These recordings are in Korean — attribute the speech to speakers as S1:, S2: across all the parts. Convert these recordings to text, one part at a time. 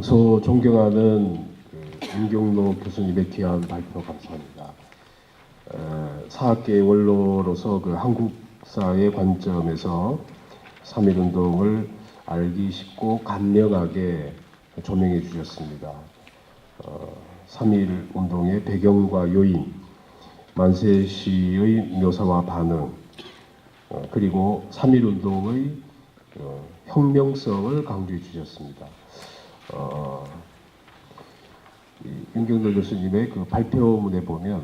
S1: 평소 존경하는 윤경로 교수님의 귀한 발표 감사합니다. 사학계의 원로로서 한국사의 관점에서 3.1운동을 알기 쉽고 간명하게 조명해 주셨습니다. 3.1운동의 배경과 요인, 만세시의 묘사와 반응, 그리고 3.1운동의 혁명성을 강조해 주셨습니다. 윤경로 교수님의 발표문에 보면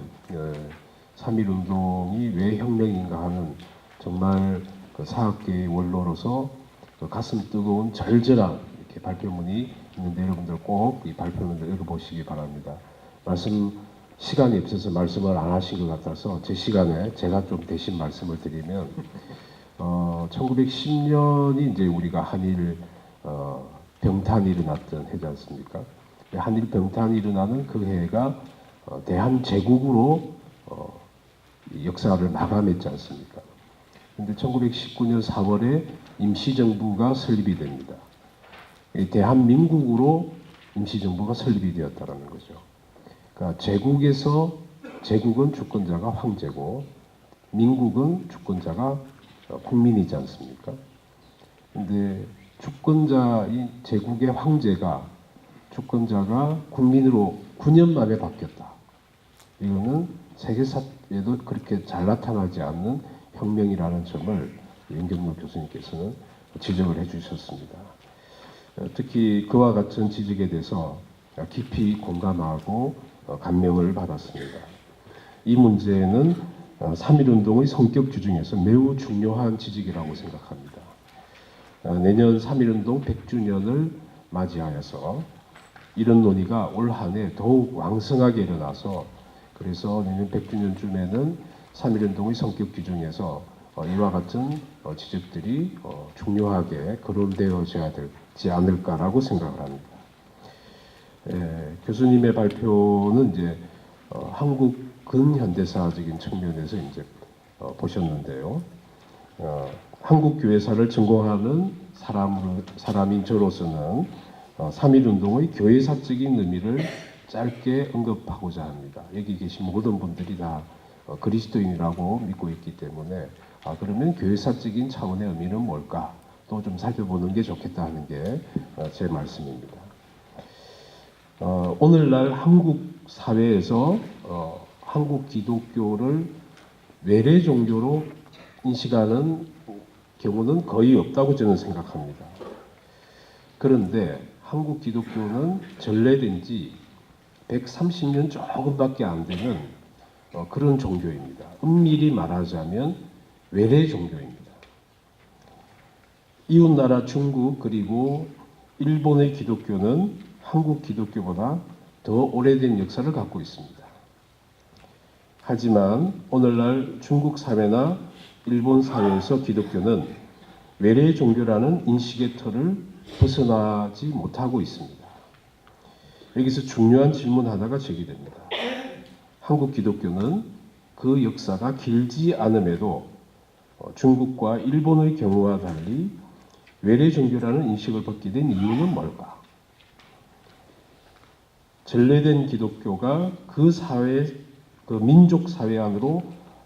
S1: 3.1운동이 왜 혁명인가 하는 정말 사학계의 원로로서 가슴 뜨거운 절절한 이렇게 발표문이 있는데 여러분들 꼭 이 발표문을 읽어보시기 바랍니다. 시간이 없어서 말씀을 안 하신 것 같아서 제 시간에 제가 좀 대신 말씀을 드리면 1910년이 이제 우리가 한일 병탄이 일어났던 해지 않습니까? 한일 병탄이 일어나는 그 해가 대한제국으로 역사를 마감했지 않습니까? 근데 1919년 4월에 임시정부가 설립이 됩니다. 대한민국으로 임시정부가 설립이 되었다는 거죠. 그러니까 제국은 주권자가 황제고 민국은 주권자가 국민이지 않습니까? 근데 주권자인 제국의 황제가 주권자가 국민으로 9년 만에 바뀌었다. 이거는 세계사에도 그렇게 잘 나타나지 않는 혁명이라는 점을 윤경로 교수님께서는 지적을 해주셨습니다. 특히 그와 같은 지적에 대해서 깊이 공감하고 감명을 받았습니다. 이 문제는 3.1운동의 성격 규정에서 매우 중요한 지적이라고 생각합니다. 내년 3.1운동 100주년을 맞이하여서 이런 논의가 올 한 해 더욱 왕성하게 일어나서 그래서 내년 100주년쯤에는 3.1운동의 성격 규정에서 이와 같은 지적들이 중요하게 거론되어져야 되지 않을까라고 생각을 합니다. 교수님의 발표는 이제 한국 근현대사적인 측면에서 이제 보셨는데요. 한국 교회사를 전공하는 사람인 저로서는 3.1운동의 교회사적인 의미를 짧게 언급하고자 합니다. 여기 계신 모든 분들이 다 그리스도인이라고 믿고 있기 때문에 그러면 교회사적인 차원의 의미는 뭘까? 또 좀 살펴보는 게 좋겠다 하는 게 제 말씀입니다. 오늘날 한국 사회에서 한국 기독교를 외래 종교로 인식하는 경우는 거의 없다고 저는 생각합니다. 그런데 한국 기독교는 전래된 지 130년 조금밖에 안 되는 그런 종교입니다. 엄밀히 말하자면 외래 종교입니다. 이웃나라 중국 그리고 일본의 기독교는 한국 기독교보다 더 오래된 역사를 갖고 있습니다. 하지만 오늘날 중국 사회나 일본 사회에서 기독교는 외래 종교라는 인식의 틀을 벗어나지 못하고 있습니다. 여기서 중요한 질문 하나가 제기됩니다. 한국 기독교는 그 역사가 길지 않음에도 중국과 일본의 경우와 달리 외래 종교라는 인식을 벗게 된 이유는 뭘까? 전래된 기독교가 그 사회, 그 민족 사회 안으로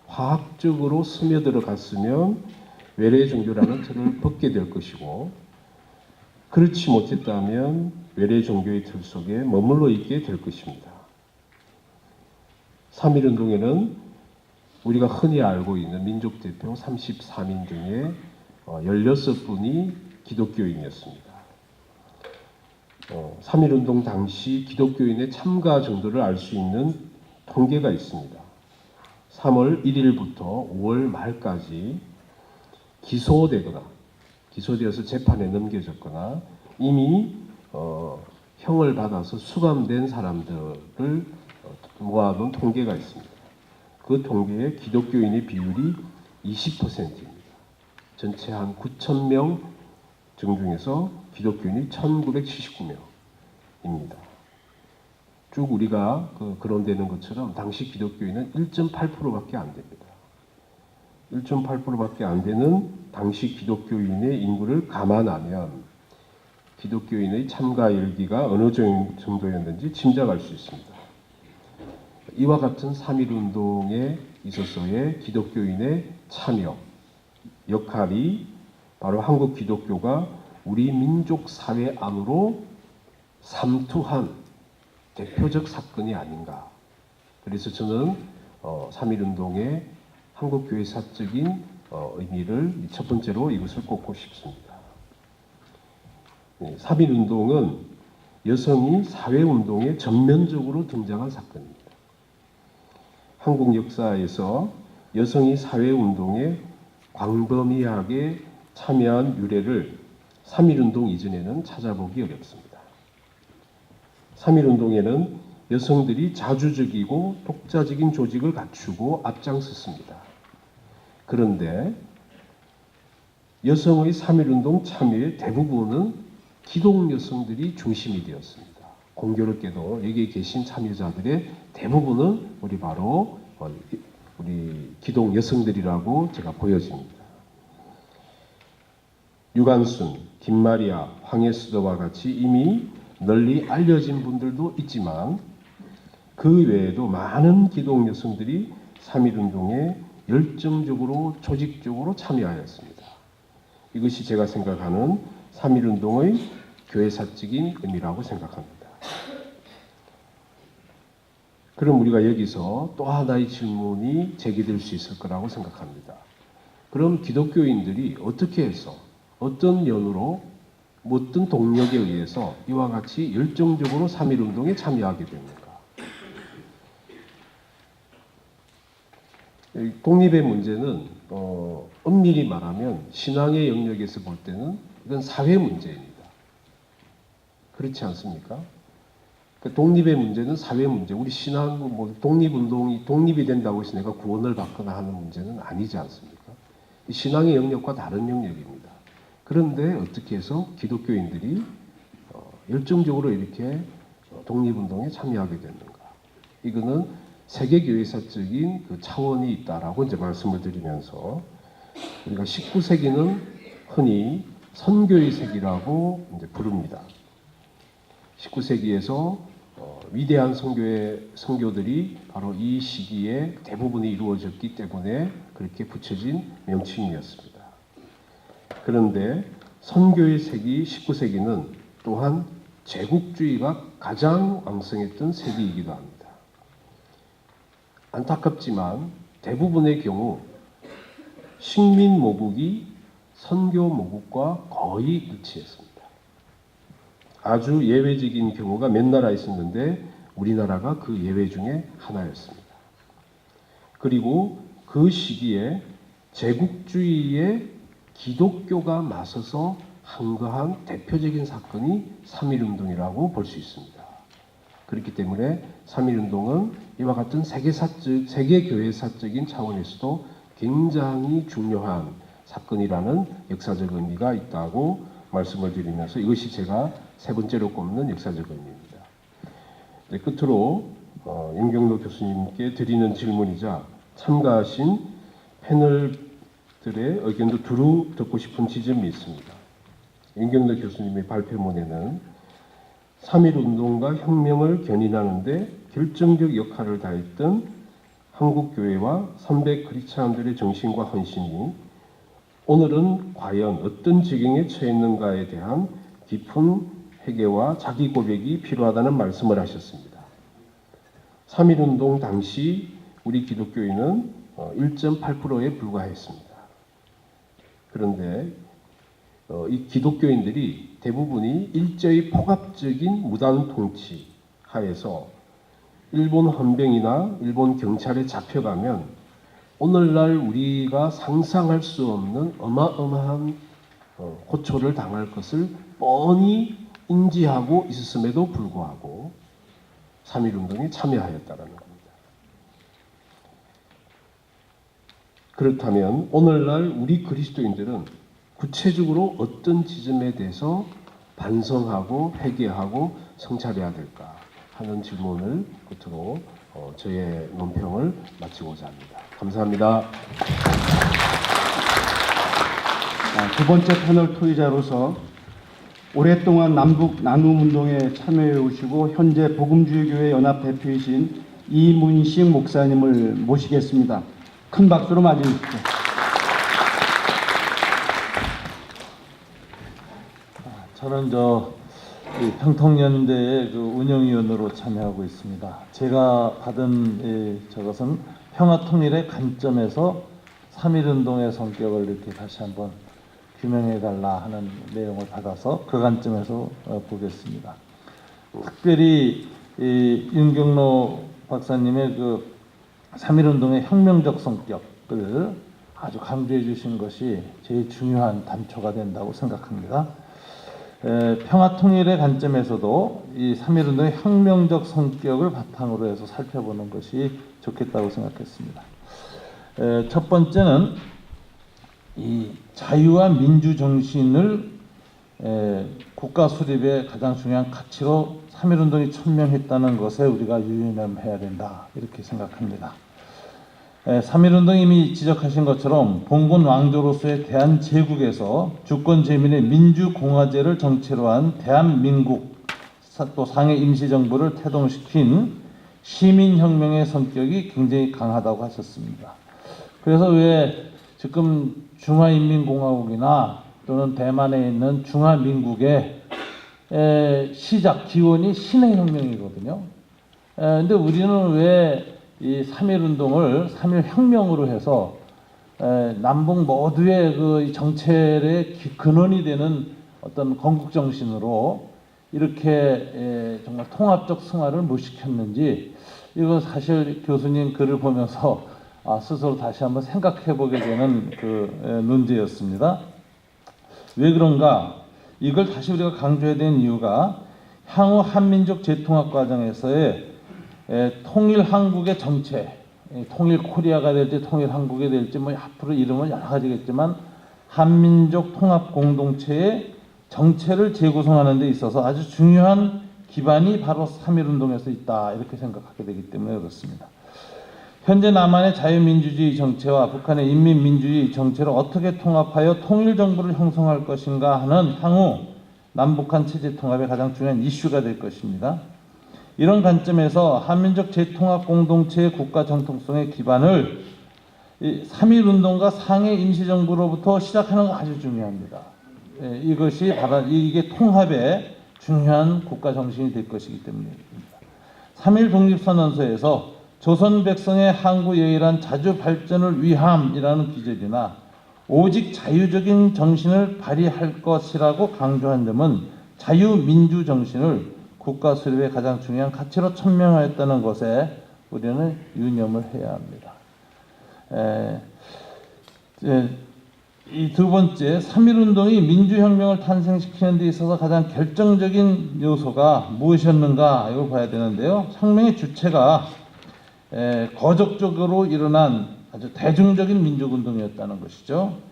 S1: 화학적으로 스며들어 갔으면 외래 종교라는 틀을 벗게 될 것이고, 그렇지 못했다면 외래 종교의 틀 속에 머물러 있게 될 것입니다. 3.1운동에는 우리가 흔히 알고 있는 민족 대표 33인 중에 16분이 기독교인이었습니다. 3.1운동 당시 기독교인의 참가 정도를 알 수 있는 통계가 있습니다. 3월 1일부터 5월 말까지 기소되어서 재판에 넘겨졌거나 이미 형을 받아서 수감된 사람들을 모아둔 통계가 있습니다. 그 통계의 기독교인의 비율이 20%입니다. 전체 한 9,000명 중에서 기독교인이 1,979명입니다. 쭉 우리가 거론되는 것처럼 당시 기독교인은 1.8%밖에 안 됩니다. 1.8%밖에 안 되는 당시 기독교인의 인구를 감안하면 기독교인의 참가 열기가 어느 정도였는지 짐작할 수 있습니다. 이와 같은 3.1운동에 있어서의 기독교인의 참여, 역할이 바로 한국 기독교가 우리 민족 사회 안으로 삼투한 대표적 사건이 아닌가. 그래서 저는 3.1운동의 한국교회사적인 의미를 첫 번째로 이것을 꼽고 싶습니다. 3.1운동은 여성이 사회운동에 전면적으로 등장한 사건입니다. 한국 역사에서 여성이 사회운동에 광범위하게 참여한 유래를 3.1운동 이전에는 찾아보기 어렵습니다. 3.1운동에는 여성들이 자주적이고 독자적인 조직을 갖추고 앞장섰습니다. 그런데 여성의 3.1운동 참여의 대부분은 기독 여성들이 중심이 되었습니다. 공교롭게도 여기에 계신 참여자들의 대부분은 우리 기독 여성들이라고 제가 보여집니다. 유관순, 김마리아, 황예수도와 같이 이미 널리 알려진 분들도 있지만 그 외에도 많은 기독 여성들이 3.1운동에 열정적으로 조직적으로 참여하였습니다. 이것이 제가 생각하는 3.1운동의 교회사적인 의미라고 생각합니다. 그럼 우리가 여기서 또 하나의 질문이 제기될 수 있을 거라고 생각합니다. 그럼 기독교인들이 어떻게 해서 어떤 연유로 어떤 동력에 의해서 이와 같이 열정적으로 3.1운동에 참여하게 됩니까? 독립의 문제는 엄밀히 말하면 신앙의 영역에서 볼 때는 이건 사회 문제입니다. 그렇지 않습니까? 독립의 문제는 사회 문제. 우리 신앙 독립운동이 독립이 된다고 해서 내가 구원을 받거나 하는 문제는 아니지 않습니까? 신앙의 영역과 다른 영역입니다. 그런데 어떻게 해서 기독교인들이 열정적으로 이렇게 독립운동에 참여하게 됐는가? 이거는 세계교회사적인 그 차원이 있다라고 이제 말씀을 드리면서 우리가 19세기는 흔히 선교의 세기라고 이제 부릅니다. 19세기에서 위대한 선교들이 바로 이 시기에 대부분이 이루어졌기 때문에 그렇게 붙여진 명칭이었습니다. 그런데 선교의 세기 19세기는 또한 제국주의가 가장 왕성했던 세기이기도 합니다. 안타깝지만 대부분의 경우 식민 모국이 선교 모국과 거의 일치했습니다. 아주 예외적인 경우가 몇 나라 있었는데 우리나라가 그 예외 중에 하나였습니다. 그리고 그 시기에 제국주의에 기독교가 맞서서 항거한 대표적인 사건이 3.1운동이라고 볼 수 있습니다. 그렇기 때문에 3.1운동은 이와 같은 세계교회사적인 차원에서도 굉장히 중요한 사건이라는 역사적 의미가 있다고 말씀을 드리면서 이것이 제가 세 번째로 꼽는 역사적 의미입니다. 네, 끝으로 윤경로 교수님께 드리는 질문이자 참가하신 패널들의 의견도 두루 듣고 싶은 지점이 있습니다. 윤경로 교수님의 발표문에는 3.1운동과 혁명을 견인하는데 결정적 역할을 다했던 한국교회와 선배 크리스찬들의 정신과 헌신이 오늘은 과연 어떤 지경에 처했는가에 대한 깊은 회개와 자기 고백이 필요하다는 말씀을 하셨습니다. 3.1운동 당시 우리 기독교인은 1.8%에 불과했습니다. 그런데 이 기독교인들이 대부분이 일제의 폭압적인 무단 통치 하에서 일본 헌병이나 일본 경찰에 잡혀가면 오늘날 우리가 상상할 수 없는 어마어마한 고초를 당할 것을 뻔히 인지하고 있었음에도 불구하고 3.1운동에 참여하였다는 겁니다. 그렇다면 오늘날 우리 그리스도인들은 구체적으로 어떤 지점에 대해서 반성하고 회개하고 성찰해야 될까 하는 질문을 끝으로 저의 논평을 마치고자 합니다. 감사합니다.
S2: 두 번째 패널 토의자로서 오랫동안 남북 나눔 운동에 참여해 오시고 현재 복음주의교회 연합 대표이신 이문식 목사님을 모시겠습니다. 큰 박수로 맞이해 주십시오.
S3: 저는 이 평통연대의 그 운영위원으로 참여하고 있습니다. 제가 받은 저것은 평화통일의 관점에서 3.1운동의 성격을 이렇게 다시 한번 규명해달라 하는 내용을 받아서 그 관점에서 보겠습니다. 특별히 윤경로 박사님의 그 3.1운동의 혁명적 성격을 아주 강조해 주신 것이 제일 중요한 단초가 된다고 생각합니다. 평화통일의 관점에서도 이 3.1운동의 혁명적 성격을 바탕으로 해서 살펴보는 것이 좋겠다고 생각했습니다. 첫 번째는 이 자유와 민주 정신을 국가 수립의 가장 중요한 가치로 3.1운동이 천명했다는 것에 우리가 유념해야 된다, 이렇게 생각합니다. 3.1운동이 이미 지적하신 것처럼 봉건 왕조로서의 대한제국에서 주권 제민의 민주공화제를 정체로 한 대한민국 또 상해 임시정부를 태동시킨 시민혁명의 성격이 굉장히 강하다고 하셨습니다. 그래서 왜 지금 중화인민공화국이나 또는 대만에 있는 중화민국의 시작 기원이 신해혁명이거든요. 근데 우리는 왜 이 3.1운동을 3.1혁명으로 해서 남북 모두의 그 정체의 근원이 되는 어떤 건국정신으로 이렇게 정말 통합적 승화를 못 시켰는지, 이건 사실 교수님 글을 보면서 스스로 다시 한번 생각해 보게 되는 그 문제였습니다. 왜 그런가? 이걸 다시 우리가 강조해야 되는 이유가 향후 한민족 재통합 과정에서의 통일 한국의 정체, 통일 코리아가 될지 통일 한국이 될지 뭐 앞으로 이름은 여러 가지겠지만 한민족 통합 공동체의 정체를 재구성하는 데 있어서 아주 중요한 기반이 바로 3.1운동에서 있다, 이렇게 생각하게 되기 때문에 그렇습니다. 현재 남한의 자유민주주의 정체와 북한의 인민민주주의 정체를 어떻게 통합하여 통일정부를 형성할 것인가 하는 향후 남북한 체제 통합의 가장 중요한 이슈가 될 것입니다. 이런 관점에서 한민족 재통합 공동체의 국가 정통성의 기반을 3.1운동과 상해 임시정부로부터 시작하는 거 아주 중요합니다. 이것이 바로 이게 통합의 중요한 국가 정신이 될 것이기 때문입니다. 3.1 독립선언서에서 조선 백성의 항구여일한 자주 발전을 위함이라는 기절이나 오직 자유적인 정신을 발휘할 것이라고 강조한 점은 자유민주 정신을 국가 수립의 가장 중요한 가치로 천명하였다는 것에 우리는 유념을 해야 합니다. 이 두 번째, 3.1운동이 민주혁명을 탄생시키는 데 있어서 가장 결정적인 요소가 무엇이었는가, 이걸 봐야 되는데요. 혁명의 주체가 거적적으로 일어난 아주 대중적인 민족운동이었다는 것이죠.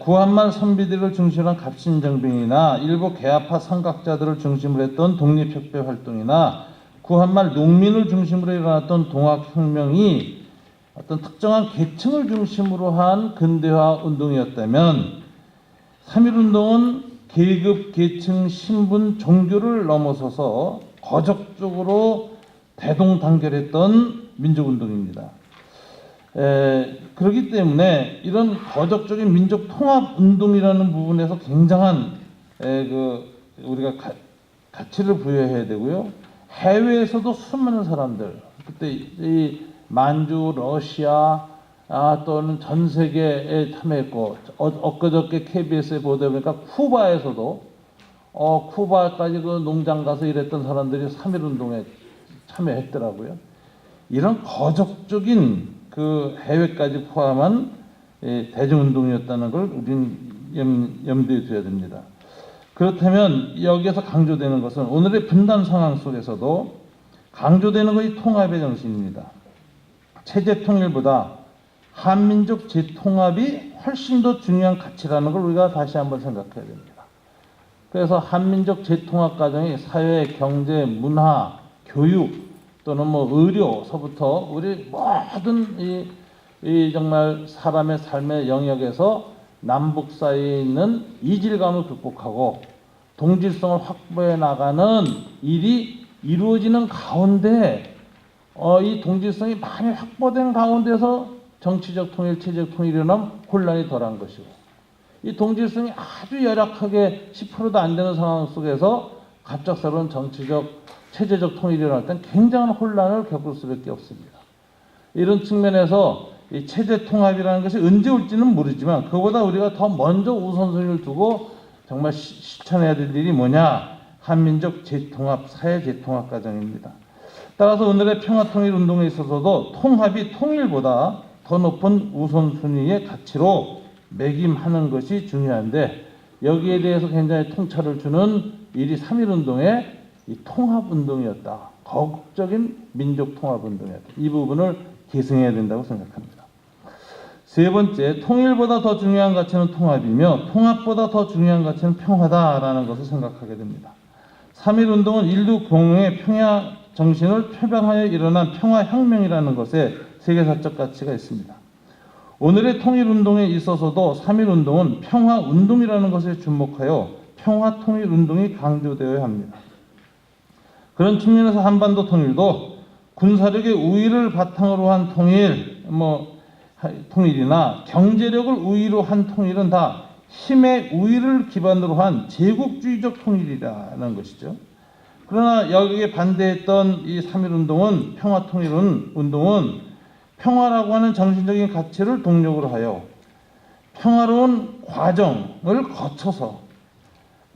S3: 구한말 선비들을 중심으로 한 갑신정변이나 일부 개화파 선각자들을 중심으로 했던 독립혁명 활동이나 구한말 농민을 중심으로 일어났던 동학혁명이 어떤 특정한 계층을 중심으로 한 근대화 운동이었다면 3.1운동은 계급, 계층, 신분, 종교를 넘어서서 거적적으로 대동단결했던 민족운동입니다. 그렇기 때문에 이런 거적적인 민족 통합 운동이라는 부분에서 굉장한 우리가 가치를 부여해야 되고요. 해외에서도 수많은 사람들, 그때 이 만주, 러시아 또는 전 세계에 참여했고, 엊그저께 KBS에 보다 보니까 쿠바에서도 쿠바까지 그 농장 가서 일했던 사람들이 3.1운동에 참여했더라고요. 이런 거적적인 그 해외까지 포함한 대중운동이었다는 걸 우리는 염두에 둬야 됩니다. 그렇다면 여기에서 강조되는 것은 오늘의 분단 상황 속에서도 강조되는 것이 통합의 정신입니다. 체제 통일보다 한민족 재통합이 훨씬 더 중요한 가치라는 걸 우리가 다시 한번 생각해야 됩니다. 그래서 한민족 재통합 과정이 사회, 경제, 문화, 교육 또는 뭐 의료서부터 우리 모든 이 정말 사람의 삶의 영역에서 남북 사이에 있는 이질감을 극복하고 동질성을 확보해 나가는 일이 이루어지는 가운데 이 동질성이 많이 확보된 가운데서 정치적 통일, 체제적 통일이 일어나면 혼란이 덜한 것이고, 이 동질성이 아주 열악하게 10%도 안 되는 상황 속에서 갑작스러운 정치적, 체제적 통일이 일어날 땐 굉장한 혼란을 겪을 수밖에 없습니다. 이런 측면에서 이 체제 통합이라는 것이 언제 올지는 모르지만, 그보다 우리가 더 먼저 우선순위를 두고 정말 실천해야 될 일이 뭐냐? 한민족 재통합, 사회 재통합 과정입니다. 따라서 오늘의 평화통일 운동에 있어서도 통합이 통일보다 더 높은 우선순위의 가치로 매김하는 것이 중요한데, 여기에 대해서 굉장히 통찰을 주는 일이 3.1운동의 이 통합운동이었다. 거국적인 민족통합운동이었다. 이 부분을 계승해야 된다고 생각합니다. 세 번째, 통일보다 더 중요한 가치는 통합이며 통합보다 더 중요한 가치는 평화다라는 것을 생각하게 됩니다. 3.1운동은 인류 공용의 평화 정신을 표방하여 일어난 평화혁명이라는 것에 세계사적 가치가 있습니다. 오늘의 통일운동에 있어서도 3.1운동은 평화운동이라는 것에 주목하여 평화통일운동이 강조되어야 합니다. 그런 측면에서 한반도 통일도 군사력의 우위를 바탕으로 한 통일이나 경제력을 우위로 한 통일은 다 힘의 우위를 기반으로 한 제국주의적 통일이라는 것이죠. 그러나 여기에 반대했던 이 3.1운동은, 평화통일운동은 평화라고 하는 정신적인 가치를 동력으로 하여 평화로운 과정을 거쳐서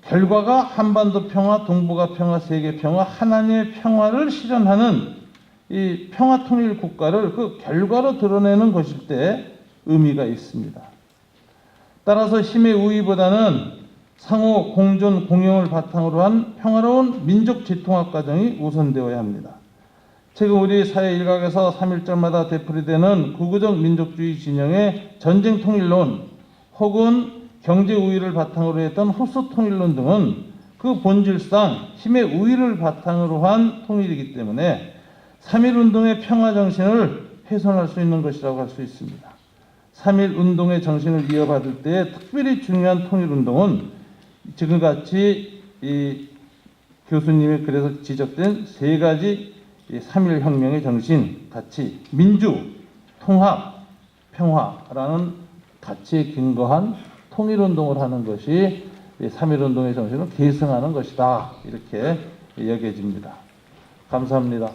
S3: 결과가 한반도 평화, 동북아 평화, 세계 평화, 하나님의 평화를 실현하는 이 평화통일 국가를 그 결과로 드러내는 것일 때 의미가 있습니다. 따라서 힘의 우위보다는 상호 공존 공영을 바탕으로 한 평화로운 민족 재통합 과정이 우선되어야 합니다. 최근 우리 사회 일각에서 3.1절마다 되풀이되는 구구적 민족주의 진영의 전쟁 통일론 혹은 경제 우위를 바탕으로 했던 흡수 통일론 등은 그 본질상 힘의 우위를 바탕으로 한 통일이기 때문에 3.1운동의 평화 정신을 훼손할 수 있는 것이라고 할 수 있습니다. 3.1운동의 정신을 이어받을 때 특별히 중요한 통일운동은 지금같이 이 교수님의 글에서 지적된 세 가지 3.1혁명의 정신, 가치, 민주, 통합, 평화라는 가치에 근거한 통일운동을 하는 것이 3.1운동의 정신을 계승하는 것이다. 이렇게 여겨집니다. 감사합니다.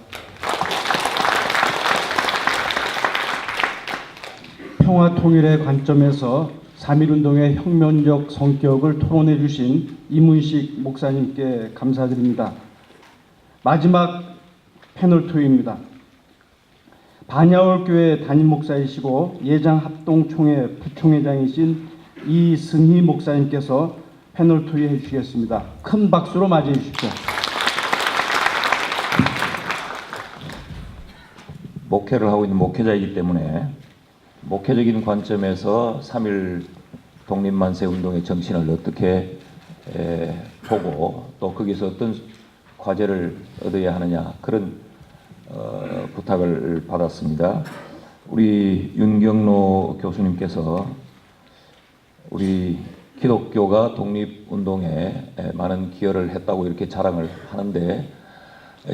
S2: 평화 통일의 관점에서 3.1운동의 혁명적 성격을 토론해 주신 이문식 목사님께 감사드립니다. 마지막 패널 투입니다. 반야월교회 담임 목사이시고 예장합동총회 부총회장이신 이승희 목사님께서 패널 투입해 주시겠습니다. 큰 박수로 맞이해 주십시오.
S4: 목회를 하고 있는 목회자이기 때문에 목회적인 관점에서 3.1 독립만세운동의 정신을 어떻게 보고 또 거기서 어떤 과제를 얻어야 하느냐, 그런 부탁을 받았습니다. 우리 윤경로 교수님께서 우리 기독교가 독립운동에 많은 기여를 했다고 이렇게 자랑을 하는데,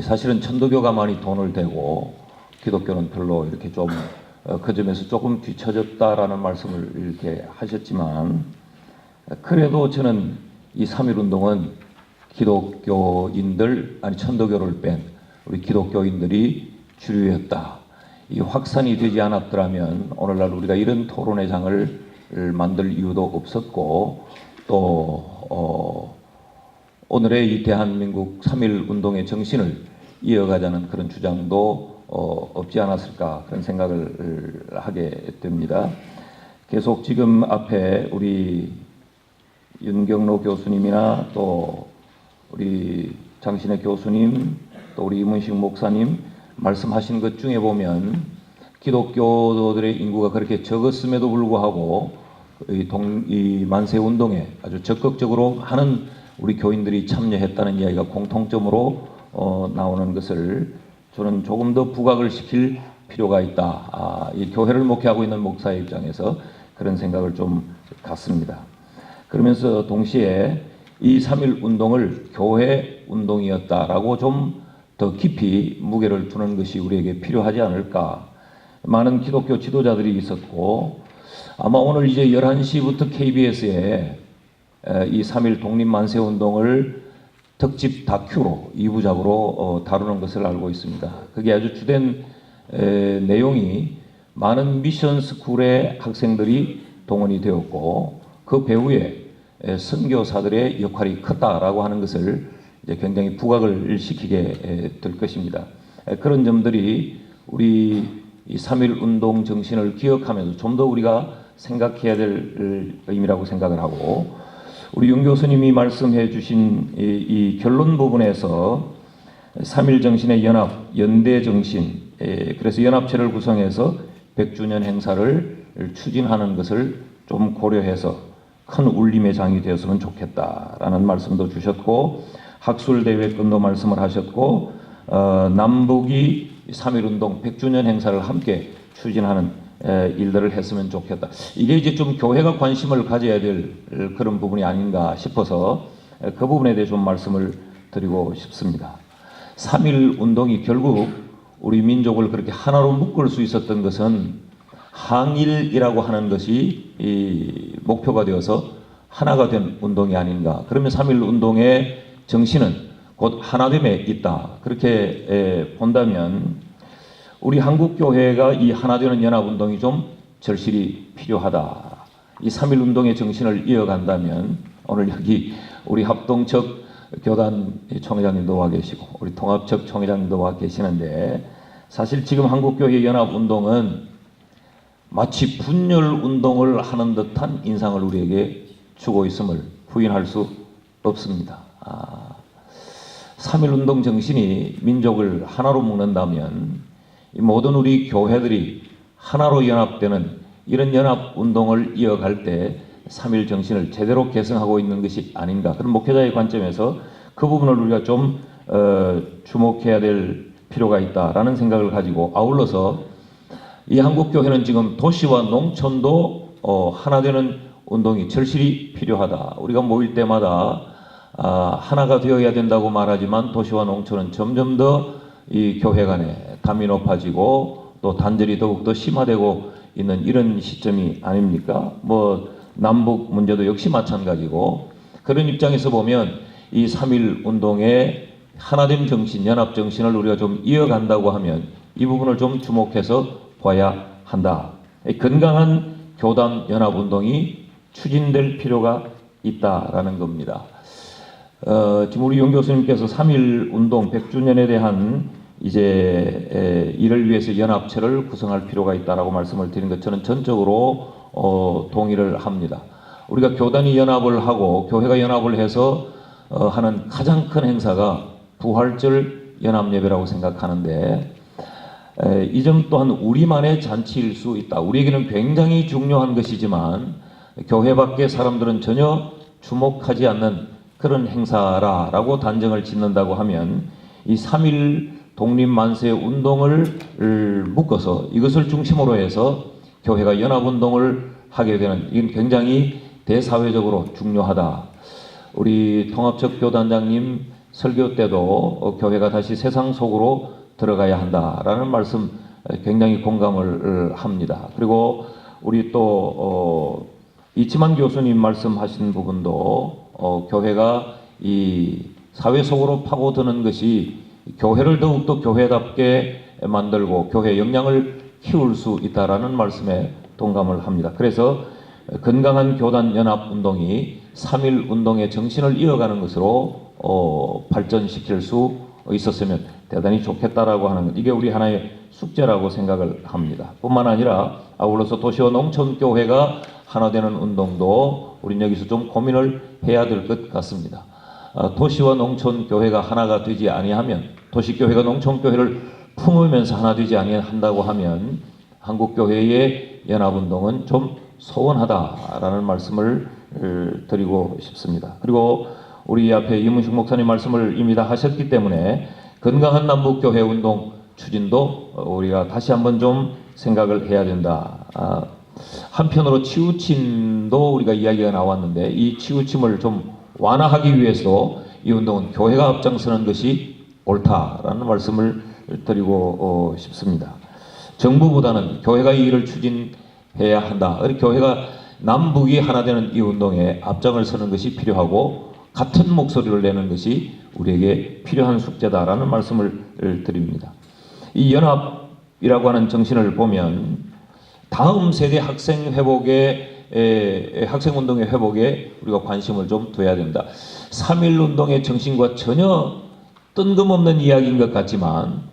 S4: 사실은 천도교가 많이 돈을 대고 기독교는 별로 이렇게 좀 그 점에서 조금 뒤처졌다라는 말씀을 이렇게 하셨지만, 그래도 저는 이 3.1운동은 기독교인들, 아니 천도교를 뺀 우리 기독교인들이 주류였다. 이 확산이 되지 않았더라면 오늘날 우리가 이런 토론회 장을 만들 이유도 없었고, 또 오늘의 이 대한민국 3.1운동의 정신을 이어가자는 그런 주장도 없지 않았을까, 그런 생각을 하게 됩니다. 계속 지금 앞에 우리 윤경로 교수님이나 또 우리 장신혜 교수님, 또 우리 이문식 목사님 말씀하신 것 중에 보면 기독교도들의 인구가 그렇게 적었음에도 불구하고 이 만세운동에 아주 적극적으로 하는 우리 교인들이 참여했다는 이야기가 공통점으로 나오는 것을 저는 조금 더 부각을 시킬 필요가 있다. 이 교회를 목회하고 있는 목사의 입장에서 그런 생각을 좀 갖습니다. 그러면서 동시에 이 3.1 운동을 교회 운동이었다라고 좀 더 깊이 무게를 두는 것이 우리에게 필요하지 않을까. 많은 기독교 지도자들이 있었고 아마 오늘 이제 11시부터 KBS에 이 3.1 독립만세운동을 특집 다큐로 2부작으로 다루는 것을 알고 있습니다. 그게 아주 주된 내용이 많은 미션 스쿨의 학생들이 동원이 되었고 그 배후에 선교사들의 역할이 컸다라고 하는 것을 이제 굉장히 부각을 시키게 될 것입니다. 그런 점들이 우리 이 3.1 운동 정신을 기억하면서 좀 더 우리가 생각해야 될 의미라고 생각을 하고 우리 윤 교수님이 말씀해 주신 이 결론 부분에서 3.1 정신의 연합, 연대 정신, 그래서 연합체를 구성해서 100주년 행사를 추진하는 것을 좀 고려해서 큰 울림의 장이 되었으면 좋겠다라는 말씀도 주셨고 학술대회권도 말씀을 하셨고 남북이 3.1 운동 100주년 행사를 함께 추진하는 일들을 했으면 좋겠다. 이게 이제 좀 교회가 관심을 가져야 될 그런 부분이 아닌가 싶어서 그 부분에 대해 좀 말씀을 드리고 싶습니다. 3.1 운동이 결국 우리 민족을 그렇게 하나로 묶을 수 있었던 것은 항일이라고 하는 것이 이 목표가 되어서 하나가 된 운동이 아닌가. 그러면 3.1 운동의 정신은 곧 하나됨에 있다. 그렇게 본다면 우리 한국교회가 이 하나되는 연합운동이 좀 절실히 필요하다. 이 3.1 운동의 정신을 이어간다면 오늘 여기 우리 합동측 교단 총회장님도 와 계시고 우리 통합측 총회장님도 와 계시는데 사실 지금 한국교회 연합운동은 마치 분열운동을 하는 듯한 인상을 우리에게 주고 있음을 부인할 수 없습니다. 3.1 운동 정신이 민족을 하나로 묶는다면 이 모든 우리 교회들이 하나로 연합되는 이런 연합운동을 이어갈 때 3.1 정신을 제대로 계승하고 있는 것이 아닌가. 그런 목회자의 관점에서 그 부분을 우리가 좀 주목해야 될 필요가 있다라는 생각을 가지고 아울러서 이 한국교회는 지금 도시와 농촌도 하나 되는 운동이 절실히 필요하다. 우리가 모일 때마다 하나가 되어야 된다고 말하지만 도시와 농촌은 점점 더 이 교회 간에 담이 높아지고 또 단절이 더욱더 심화되고 있는 이런 시점이 아닙니까? 뭐 남북 문제도 역시 마찬가지고 그런 입장에서 보면 이 3.1 운동의 하나됨 정신, 연합 정신을 우리가 좀 이어간다고 하면 이 부분을 좀 주목해서 봐야 한다. 건강한 교단 연합 운동이 추진될 필요가 있다라는 겁니다. 지금 우리 윤 교수님께서 3.1 운동 100주년에 대한 이제 이를 위해서 연합체를 구성할 필요가 있다라고 말씀을 드린 것 저는 전적으로 동의를 합니다. 우리가 교단이 연합을 하고 교회가 연합을 해서 하는 가장 큰 행사가 부활절 연합예배라고 생각하는데 이 점 또한 우리만의 잔치일 수 있다. 우리에게는 굉장히 중요한 것이지만 교회 밖의 사람들은 전혀 주목하지 않는 그런 행사라고 단정을 짓는다고 하면 이 3.1 독립만세 운동을 묶어서 이것을 중심으로 해서 교회가 연합운동을 하게 되는 이건 굉장히 대사회적으로 중요하다. 우리 통합측 교단장님 설교 때도 교회가 다시 세상 속으로 들어가야 한다라는 말씀 굉장히 공감을 합니다. 그리고 우리 또 이치만 교수님 말씀하신 부분도 교회가 이 사회 속으로 파고드는 것이 교회를 더욱더 교회답게 만들고 교회 역량을 키울 수 있다라는 말씀에 동감을 합니다. 그래서 건강한 교단 연합 운동이 3.1 운동의 정신을 이어가는 것으로 발전시킬 수 있었으면 대단히 좋겠다라고 하는 것. 이게 우리 하나의 숙제라고 생각을 합니다. 뿐만 아니라 아울러서 도시와 농촌 교회가 하나 되는 운동도 우린 여기서 좀 고민을 해야 될 것 같습니다. 도시와 농촌 교회가 하나가 되지 아니하면 도시 교회가 농촌 교회를 품으면서 하나 되지 아니한다고 하면 한국 교회의 연합 운동은 좀 소원하다라는 말씀을 드리고 싶습니다. 그리고 우리 앞에 이문식 목사님 말씀을 이미 다 하셨기 때문에 건강한 남북 교회 운동 추진도 우리가 다시 한번 좀 생각을 해야 된다. 한편으로 치우침도 우리가 이야기가 나왔는데 이 치우침을 좀 완화하기 위해서도 이 운동은 교회가 앞장서는 것이 옳다라는 말씀을 드리고 싶습니다. 정부보다는 교회가 이 일을 추진해야 한다. 교회가 남북이 하나 되는 이 운동에 앞장을 서는 것이 필요하고 같은 목소리를 내는 것이 우리에게 필요한 숙제다라는 말씀을 드립니다. 이 연합이라고 하는 정신을 보면 다음 세대 학생 회복에 학생운동의 회복에 우리가 관심을 좀 둬야 된다. 3.1운동의 정신과 전혀 뜬금없는 이야기인 것 같지만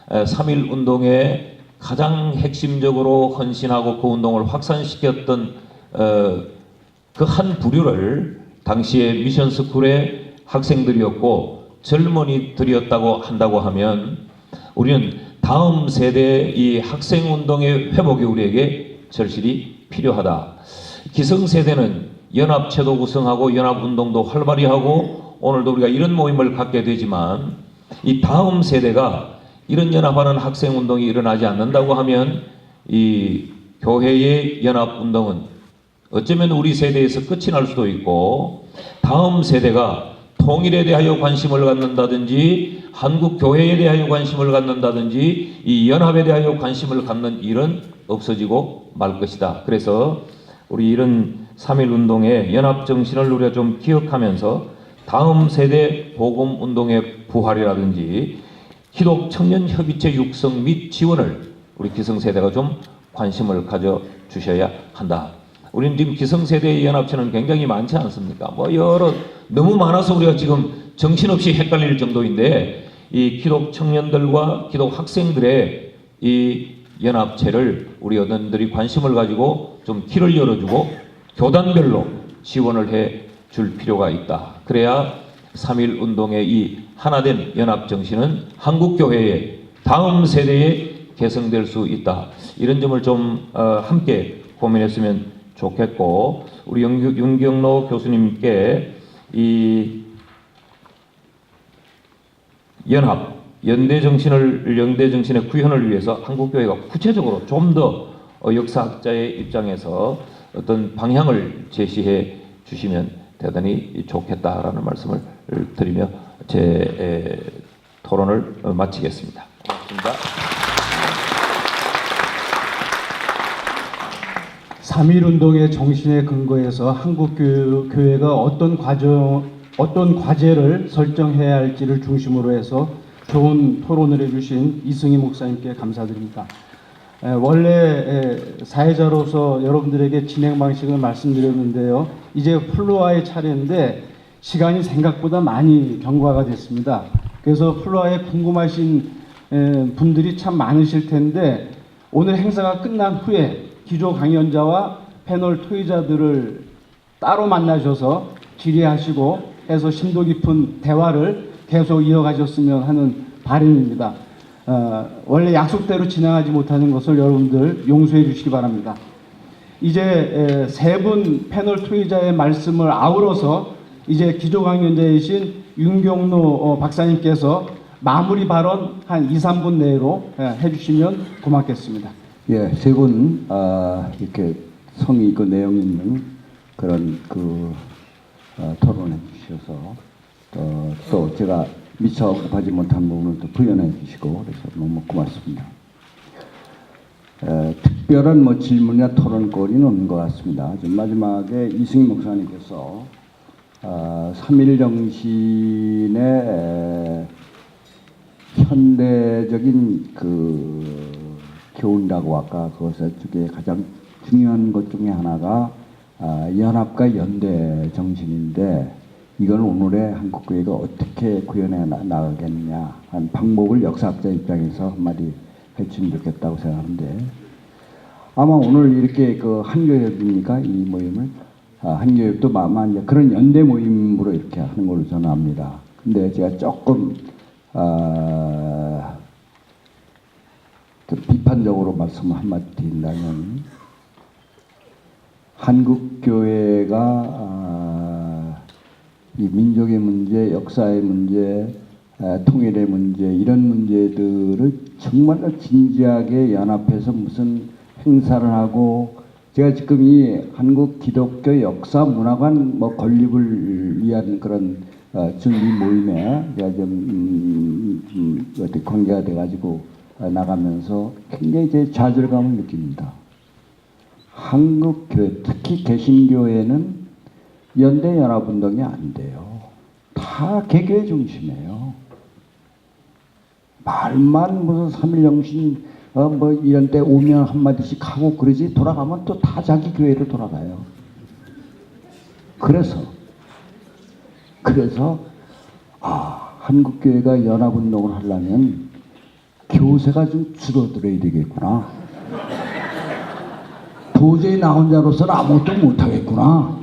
S4: 3.1운동에 가장 핵심적으로 헌신하고 그 운동을 확산시켰던 그 한 부류를 당시에 미션스쿨의 학생들이었고 젊은이들이었다고 한다고 하면 우리는 다음 세대의 이 학생운동의 회복이 우리에게 절실히 필요하다. 기성세대는 연합체도 구성하고 연합운동도 활발히 하고 오늘도 우리가 이런 모임을 갖게 되지만 이 다음 세대가 이런 연합하는 학생운동이 일어나지 않는다고 하면 이 교회의 연합운동은 어쩌면 우리 세대에서 끝이 날 수도 있고 다음 세대가 통일에 대하여 관심을 갖는다든지 한국 교회에 대하여 관심을 갖는다든지 이 연합에 대하여 관심을 갖는 일은 없어지고 말 것이다. 그래서 우리 이런 3.1운동의 연합정신을 우리가 좀 기억하면서 다음 세대 복음운동의 부활이라든지 기독 청년협의체 육성 및 지원을 우리 기성세대가 좀 관심을 가져주셔야 한다. 우리는 지금 기성세대의 연합체는 굉장히 많지 않습니까? 너무 많아서 우리가 지금 정신없이 헷갈릴 정도인데 이 기독 청년들과 기독 학생들의 이 연합체를 우리 어른들이 관심을 가지고 좀 길을 열어주고 교단별로 지원을 해 줄 필요가 있다. 그래야 3.1운동의 이 하나된 연합정신은 한국교회의 다음 세대에 개성될 수 있다. 이런 점을 좀 함께 고민했으면 좋겠고 우리 윤경로 교수님께 이 연합, 연대 정신의 구현을 위해서 한국교회가 구체적으로 좀 더 역사학자의 입장에서 어떤 방향을 제시해 주시면 대단히 좋겠다라는 말씀을 드리며 제 토론을 마치겠습니다. 고맙습니다.
S2: 3.1운동의 정신에 근거해서 한국교회가 어떤 과제를 설정해야 할지를 중심으로 해서 좋은 토론을 해주신 이승희 목사님께 감사드립니다. 원래 사회자로서 여러분들에게 진행 방식을 말씀드렸는데요. 이제 플로아의 차례인데 시간이 생각보다 많이 경과가 됐습니다. 그래서 플로아에 궁금하신 분들이 참 많으실 텐데 오늘 행사가 끝난 후에 기조 강연자와 패널 토의자들을 따로 만나셔서 질의하시고 해서 심도 깊은 대화를 계속 이어가셨으면 하는 바람입니다. 원래 약속대로 진행하지 못하는 것을 여러분들 용서해 주시기 바랍니다. 이제 세 분 패널 토의자의 말씀을 아우러서 이제 기조 강연자이신 윤경로 박사님께서 마무리 발언 한 2, 3분 내로 해주시면 고맙겠습니다.
S5: 예, 세 분 이렇게 성의 있고 내용 있는 그런 토론해 주셔서 또 제가 미처 언급하지 못한 부분을 또 부연해 주시고 그래서 너무 고맙습니다. 특별한 질문이나 토론거리는 없는 것 같습니다. 마지막에 이승희 목사님께서 3.1 정신의 현대적인 교훈이라고 아까 그것에 중에 가장 중요한 것 중에 하나가 연합과 연대 정신인데 이걸 오늘의 한국교회가 어떻게 구현해 나가겠느냐 한 방법을 역사학자 입장에서 한마디 해주면 좋겠다고 생각하는데 아마 오늘 이렇게 한교협입니까? 이 모임을 한교협도 아마 이제 그런 연대 모임으로 이렇게 하는 걸로 저는 압니다. 근데 제가 조금 좀 비판적으로 말씀 한마디 드린다면 한국교회가 이 민족의 문제, 역사의 문제, 통일의 문제 이런 문제들을 정말로 진지하게 연합해서 무슨 행사를 하고 제가 지금 이 한국 기독교 역사 문화관 뭐 건립을 위한 그런 준비 모임에 제가 좀 어떻게 관계가 돼가지고 나가면서 굉장히 제 좌절감을 느낍니다. 한국 교회, 특히 개신교회는 연대 연합운동이 안 돼요. 다 개교의 중심이에요. 말만 무슨 3.1영신 뭐 이런 때 오면 한마디씩 하고 그러지 돌아가면 또 다 자기 교회로 돌아가요. 그래서 한국 교회가 연합운동을 하려면 교세가 좀 줄어들어야 되겠구나. 도저히 나 혼자로서는 아무것도 못하겠구나.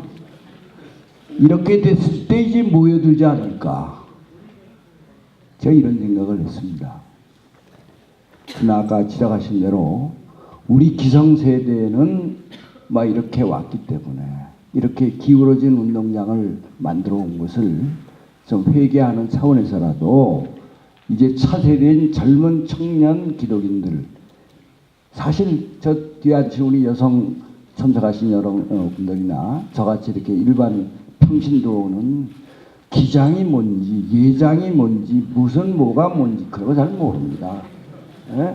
S5: 이렇게 됐을 때 이제 모여들지 않을까. 제가 이런 생각을 했습니다. 아까 지적하신 대로 우리 기성세대는 막 이렇게 왔기 때문에 이렇게 기울어진 운동장을 만들어 온 것을 좀 회개하는 차원에서라도 이제 차세대인 젊은 청년 기독인들, 사실 저 뒤에 앉으신 우리 여성 참석하신 여러분들이나 저같이 이렇게 일반 평신도는 기장이 뭔지 예장이 뭔지 무슨 뭐가 뭔지 그런 거 잘 모릅니다. 예?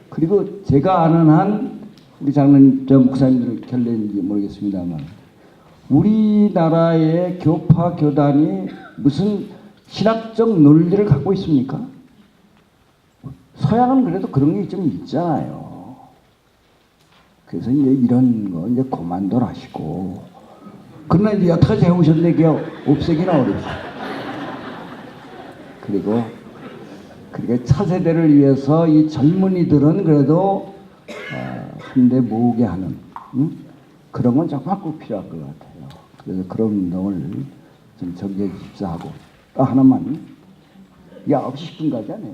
S5: 그리고 제가 아는 한 우리 장로님 저 목사님들 결례인지 모르겠습니다만 우리나라의 교파 교단이 무슨 신학적 논리를 갖고 있습니까? 서양은 그래도 그런 게 좀 있잖아요. 그래서 이제 이런 거 이제 그만들 하시고. 그러나 이제 여태까지 해오셨는데 그게 없애기는 어렵죠. 그리고 차세대를 위해서 이 젊은이들은 그래도 한데 모으게 하는 그런 건 정말 꼭 필요할 것 같아요. 그래서 그런 운동을 좀 전개해 주십사 하고 또 하나만 9시 10분까지 하네.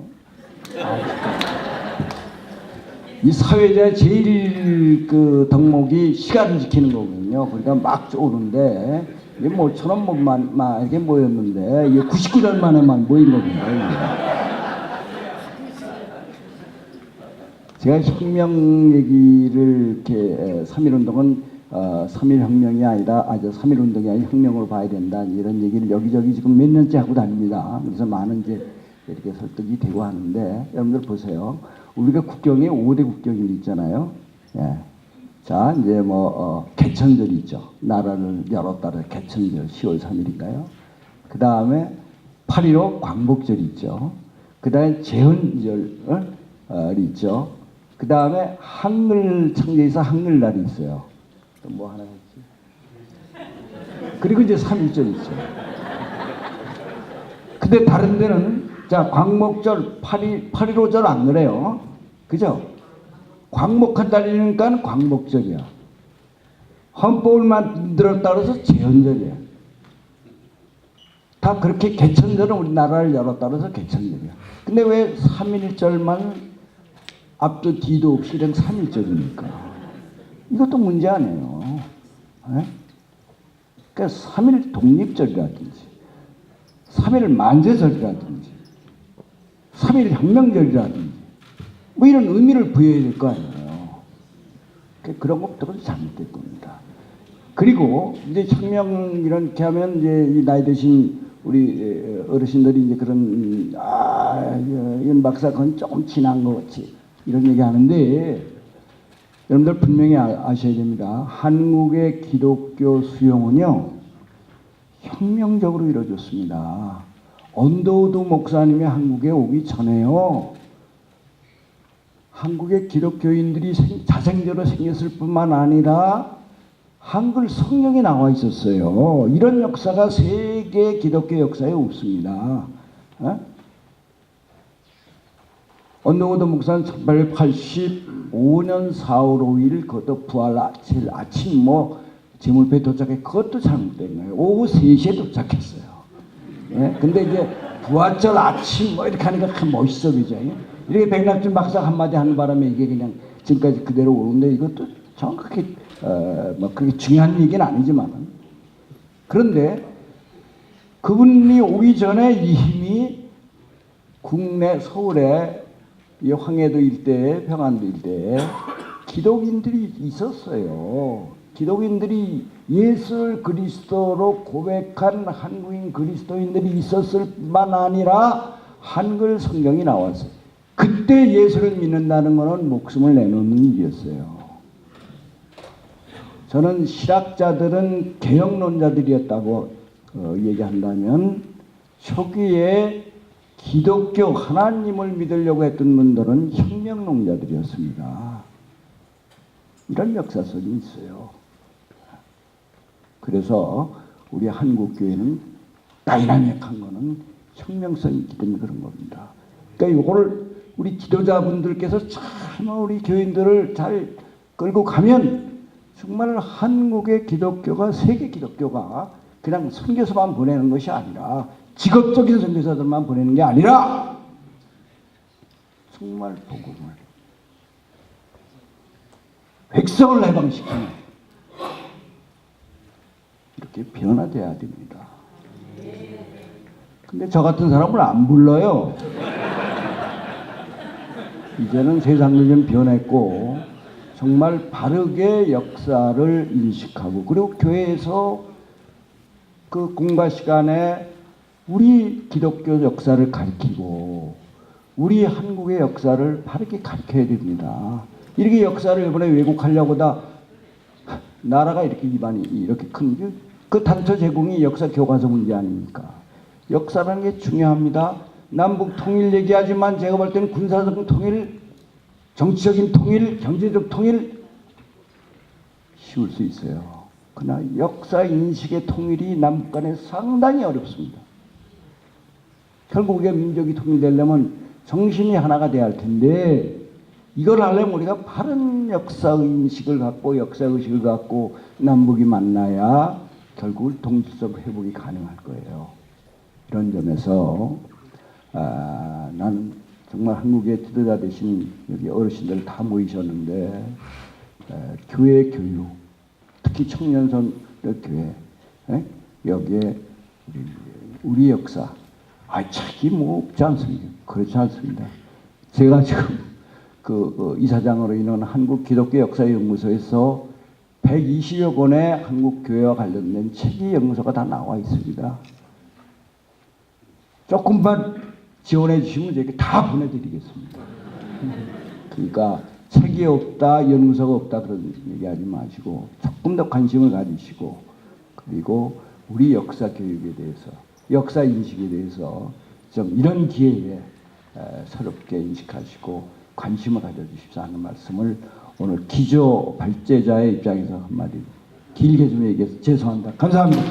S5: 이 사회자의 제일 그 덕목이 시간을 지키는 거거든요. 그러니까 막 오는데 이게 모처럼 뭐만 이렇게 모였는데 이게 99년 만에만 모인 겁니다. 제가 혁명 얘기를 이렇게 3.1운동은 3.1혁명이 아니라 3.1운동이 아니라 혁명으로 봐야 된다 이런 얘기를 여기저기 지금 몇 년째 하고 다닙니다. 그래서 많은 이제 이렇게 설득이 되고 하는데 여러분들 보세요. 우리가 국경에 5대 국경이 있잖아요. 예. 자 이제 개천절 있죠. 나라를 열었다는 개천절 10월 3일인가요? 그 다음에 8.15 광복절 있죠. 그 다음에 제헌절 있죠. 그 다음에 한글 창제에서 한글날이 있어요. 또 뭐 하나 있지? 그리고 이제 3.1절 있죠. 근데 다른 데는 자 광복절 8.15절 안 그래요. 그죠? 광복한 달이니까 광복절이야. 헌법을 만들었다 그래서 제헌절이야. 다 그렇게 개천절은 우리나라를 열었다 그래서 개천절이야. 근데 왜 3.1절만 앞도 뒤도 없이 그냥 3.1절입니까? 이것도 문제 아니에요. 네? 그러니까 3.1 독립절이라든지 3.1 만세절이라든지 3.1 혁명절이라든지 뭐 이런 의미를 부여해야 될 거 아니에요. 그런 것들은 잘못될 겁니다. 그리고 이제 혁명 이렇게 하면 이제 이 나이 드신 우리 어르신들이 이제 그런 이건 막사 그건 조금 지난 것 같이 이런 얘기 하는데 여러분들 분명히 아셔야 됩니다. 한국의 기독교 수용은요 혁명적으로 이루어졌습니다. 언더우드 목사님이 한국에 오기 전에요 한국의 기독교인들이 자생적으로 생겼을 뿐만 아니라 한글 성경에 나와 있었어요. 이런 역사가 세계 기독교 역사에 없습니다. 언더우드 목사는 1885년 4월 5일 그것도 부활 아침 제물배 도착해 그것도 잘못된 거예요. 오후 3시에 도착했어요. 근데 이제 부활절 아침 이렇게 하니까 참 멋있어 그죠? 이렇게 백낙준 박사 한마디 하는 바람에 이게 그냥 지금까지 그대로 오는데 이것도 정확하게 그렇게 중요한 얘기는 아니지만 그런데 그분이 오기 전에 이미 국내 서울에 이 황해도 일대에 평안도 일대에 기독인들이 있었어요. 기독인들이 예수를 그리스도로 고백한 한국인 그리스도인들이 있었을 뿐만 아니라 한글 성경이 나왔어요. 그때 예수를 믿는다는 것은 목숨을 내놓는 일이었어요. 저는 실학자들은 개혁론자들이었다고 얘기한다면 초기에 기독교 하나님을 믿으려고 했던 분들은 혁명론자들이었습니다. 이런 역사성이 있어요. 그래서 우리 한국교회는 다이나믹한 거는 혁명성이 있기 때문에 그런 겁니다. 그러니까 이거를 우리 지도자분들께서 참 우리 교인들을 잘 끌고 가면 정말 한국의 기독교가 세계 기독교가 그냥 선교사만 보내는 것이 아니라 직업적인 선교사들만 보내는 게 아니라 정말 복음을 백성을 해방시키는 이렇게 변화돼야 됩니다. 근데 저 같은 사람을 안 불러요. 이제는 세상이 좀 변했고 정말 바르게 역사를 인식하고 그리고 교회에서 그 공과 시간에 우리 기독교 역사를 가르치고 우리 한국의 역사를 바르게 가르쳐야 됩니다. 이렇게 역사를 이번에 왜곡하려고 다 나라가 이렇게 기반이 이렇게 큰 그 단처 제공이 역사 교과서 문제 아닙니까? 역사라는 게 중요합니다. 남북 통일 얘기하지만 제가 볼 때는 군사적 통일, 정치적인 통일, 경제적 통일 쉬울 수 있어요. 그러나 역사 인식의 통일이 남북 간에 상당히 어렵습니다. 결국 우리가 민족이 통일되려면 정신이 하나가 돼야 할 텐데 이걸 하려면 우리가 바른 역사 인식을 갖고 역사 의식을 갖고 남북이 만나야 결국 동지적 회복이 가능할 거예요. 이런 점에서 나는 정말 한국의 지도자 되신 여기 어르신들 다 모이셨는데 교회 교육, 특히 청년선들 교회 여기에 우리 역사 책이 뭐 없지 않습니까? 그렇지 않습니다. 제가 지금 그 이사장으로 있는 한국기독교역사연구소에서 120여 권의 한국교회와 관련된 책이 연구소가 다 나와 있습니다. 조금만 지원해 주시면 저희가 다 보내드리겠습니다. 그러니까 책이 없다, 연구소가 없다 그런 얘기하지 마시고 조금 더 관심을 가지시고 그리고 우리 역사 교육에 대해서 역사 인식에 대해서 좀 이런 기회에 새롭게 인식하시고 관심을 가져주십사 하는 말씀을 오늘 기조 발제자의 입장에서 한마디 길게 좀 얘기해서 죄송합니다. 감사합니다.